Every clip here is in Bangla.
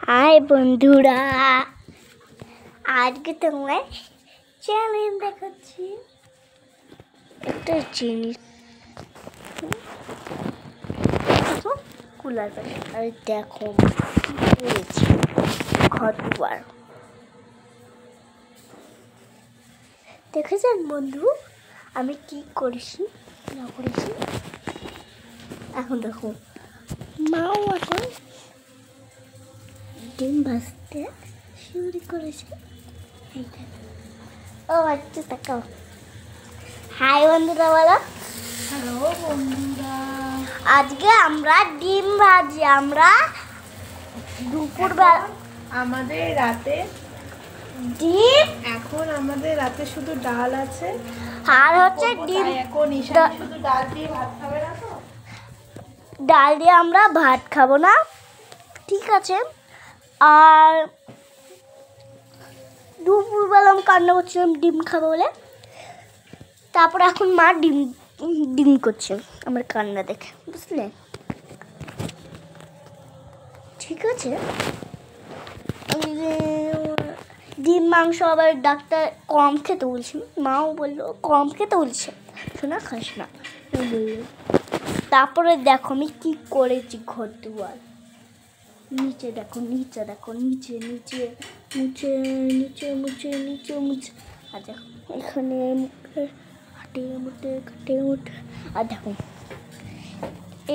হাই বন্ধুরা, আজকে তোমার চ্যালেঞ্জ দেখাচ্ছি। একটা জিনিস কুলার পাশে, আর দেখো করেছি ঘর দুয়ার। দেখেছেন বন্ধু আমি কি করেছি না করেছি? এখন দেখো মাও এখন ডিম ভাজতে শুরু করেছে। ও আচ্ছা তাকাও। হাই বন্ধুরা, বলো হ্যালো বন্ধুরা। আজকে আমরা ডিম ভাজি। আমরা দুপুরবেলা আমাদের রাতে ডিম, এখন আমাদের রাতে শুধু ডাল আছে আর হচ্ছে ডিম। এখন ঈশান শুধু ডাল দিয়ে ভাত খাবে না তো? ডাল দিয়ে আমরা ভাত খাবো না, ঠিক আছে? আর দুপুরবেলা আমি কান্না করছিলাম ডিম খাবো বলে। তারপর এখন মা ডিম ডিম করছে আমার কান্না দেখে, বুঝলে? ঠিক আছে, ডিম মাংস আবার ডাক্তার কম খেতে বলছি, মাও বললো কম খেতে বলছে, শোনা খাস না বললো। তারপরে দেখো আমি কি করেছি ঘর দুয়ার। নিচে দেখো, নিচে দেখো, নিচে নিচে মুছে নিচে মুছে নিচে মুছে। আর দেখো এখানে হাটে মুটে কাটে মুটে। আর দেখো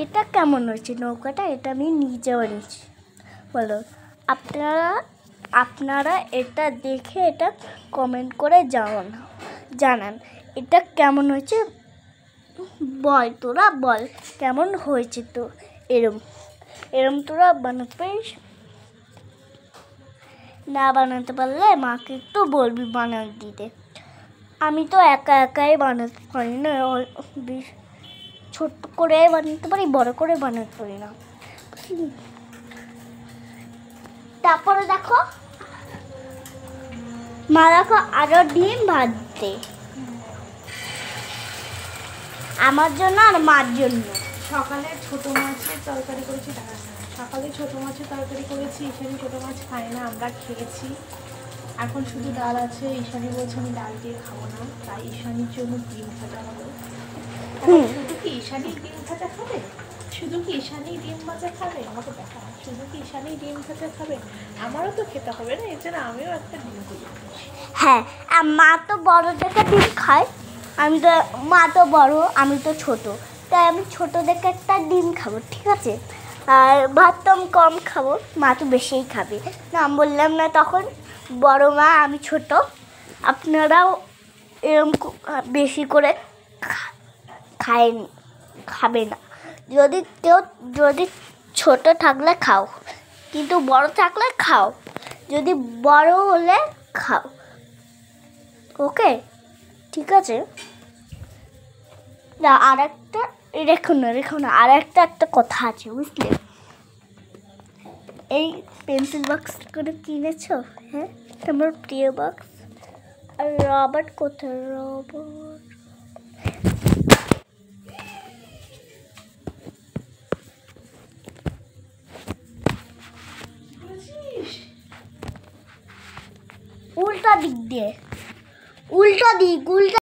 এটা কেমন হয়েছে নৌকাটা, এটা আমি নিজে বানিয়েছি। বলো আপনারা এটা দেখে এটা কমেন্ট করে জানান এটা কেমন হয়েছে। বল তোরা, বল কেমন হয়েছে। তো এরম তোরা বানাতে পারিস? না বানাতে পারলে মাকে একটু বলবি বানাতে দিতে। আমি তো একাই বানাতে পারি না, ছোট করে বানাতে পারি, বড় করে বানাতে পারি না। তারপরে দেখো মা দেখো আরো ডিম ভাজতে, আমার জন্য আর মার জন্য। সকালে ছোট মাছের তরকারি করেছি, সকালে ছোট মাছের তরকারি করেছি। ঈশানি ছোট মাছ খায় না, আমরা খেয়েছি। এখন শুধু ডাল আছে। ঈশানি বলছে আমি ডাল দিয়ে খাবো না, তাই ঈশানির জন্য ডিম ভাজা হবে। শুধু কি ঈশানি ডিম ভাজা খাবে? শুধু কি ঈশানি ডিম ভাজা খাবে? আমাকে দেখা, শুধু কি ঈশানি ডিম ভাজা খাবে? আমারও তো খেতে হবে না, এর জন্য আমিও একটা ডিম ভাজা খাচ্ছি। হ্যাঁ, মা তো বড় দেখে ডিম খায়, মা তো বড়, আমি তো ছোট, তাই আমি ছোট দেখে একটা ডিম খাবো, ঠিক আছে? আর ভাত তো আমি কম খাবো, মা তো বেশিই খাবে। না আমি বললাম না তখন, বড় মা আমি ছোট, আপনারাও এরকম বেশি করে খাবে না। যদি ছোট থাকলে খাও, কিন্তু বড় থাকলে খাও, যদি বড় হলে খাও, ওকে? ঠিক আছে? না আর একটা রেখো না আর একটা কথা আছে, বুঝলে? এই পেন্সিল বক্স করে কিনেছো? হ্যাঁ, আমার প্রিয় বক্স। আর রবার কোথায়? রবার উল্টা দিক দিয়ে, উল্টা দিক।